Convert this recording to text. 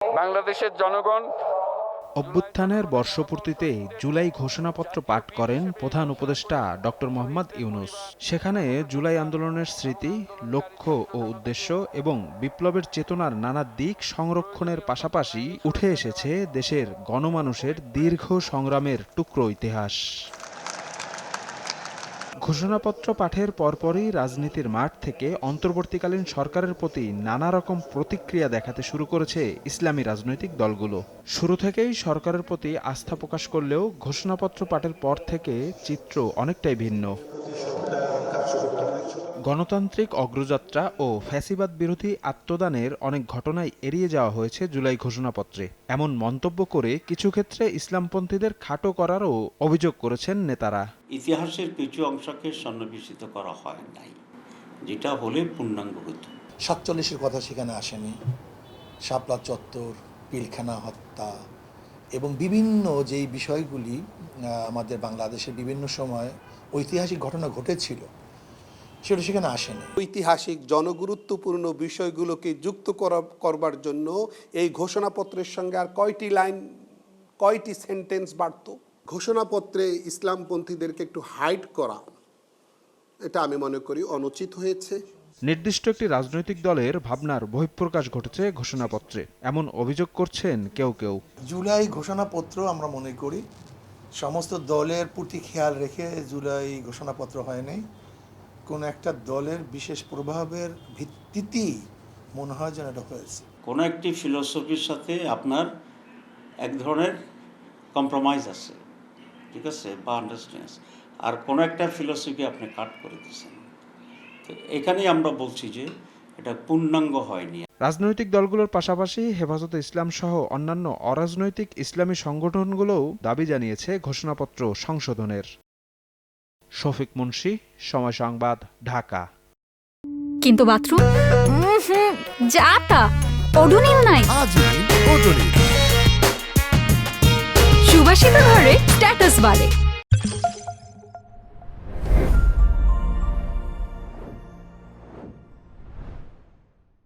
বাংলাদেশের জনগণ অভ্যুত্থানের বর্ষপূর্তিতে জুলাই ঘোষণাপত্র পাঠ করেন প্রধান উপদেষ্টা ডক্টর মোহাম্মদ ইউনূস। সেখানে জুলাই আন্দোলনের স্মৃতি, লক্ষ্য ও উদ্দেশ্য এবং বিপ্লবের চেতনার নানা দিক সংরক্ষণের পাশাপাশি উঠে এসেছে দেশের গণমানুষের দীর্ঘ সংগ্রামের টুকরো ইতিহাস। ঘোষণাপত্র পাঠের পরপরই রাজনীতির মাঠ থেকে অন্তর্বর্তীকালীন সরকারের প্রতি নানা রকম প্রতিক্রিয়া দেখাতে শুরু করেছে ইসলামী রাজনৈতিক দলগুলো। শুরু থেকেই সরকারের প্রতি আস্থা প্রকাশ করলেও ঘোষণাপত্র পাঠের পর থেকে চিত্র অনেকটাই ভিন্ন। গণতান্ত্রিক অগ্রযাত্রা ও ফ্যাসিবাদ বিরোধী আত্মদানের অনেক ঘটনাই এড়িয়ে যাওয়া হয়েছে জুলাই ঘোষণাপত্রে, এমন মন্তব্য করে কিছু ক্ষেত্রে ইসলামপন্থীদের খাটো করারও অভিযোগ করেছেন নেতারা। ইতিহাসের কিছু অংশকে সন্নিবেশিত করা হয় নাই, যেটা হলে পূর্ণাঙ্গ হতো। 47-এর কথা সেখানে আসেনি। শাপলা চত্বর, পিলখানা হত্যা এবং বিভিন্ন যেই বিষয়গুলি আমাদের বাংলাদেশের বিভিন্ন সময় ঐতিহাসিক ঘটনা ঘটেছিল সেটা সেখানে আসেনি। ঐতিহাসিক জনগুরুত্বপূর্ণ বিষয়গুলোকে যুক্ত করবার জন্য এই ঘোষণাপত্রের সঙ্গে আর কয়টি সেন্টেন্স বাড়ত। ঘোষণাপত্রে ইসলামপন্থীদেরকে একটু হাইড করা, এটা আমি মনে করি অনুচিত হয়েছে। নির্দিষ্ট একটি রাজনৈতিক দলের ভাবনার বহিঃপ্রকাশ ঘটেছে ঘোষণাপত্রে, এমন অভিযোগ করছেন কেউ কেউ। জুলাই ঘোষণাপত্র আমরা মনে করি সমস্ত দলের প্রতি খেয়াল রেখে জুলাই ঘোষণাপত্র হয়নি, কোন একটা দলের বিশেষ প্রভাবের ভিত্তিতেই মনে হয় যেন এটা হয়েছে। কোনো একটি ফিলোসফির সাথে আপনার এক ধরনের কম্প্রোমাইজ আছে, ঠিক আছে, বা আন্ডারস্ট্যান্ড, আর কোনো একটা ফিলোসফি আপনি কাট করে দিচ্ছেন। তো এখানেই আমরা বলছি যে এটা পূর্ণাঙ্গ হয়নি। রাজনৈতিক দলগুলোর পাশাপাশি হেফাজতে ইসলাম সহ অন্যান্য অরাজনৈতিক ইসলামী সংগঠনগুলোও দাবি জানিয়েছে ঘোষণাপত্র সংশোধনের। শফিক মুন্সি, সময় সংবাদ, ঢাকা। কিন্তু বাথরুম যাতা ওডোনিল নাই। সুবাসিত ঘরে স্ট্যাটাস বাড়ে।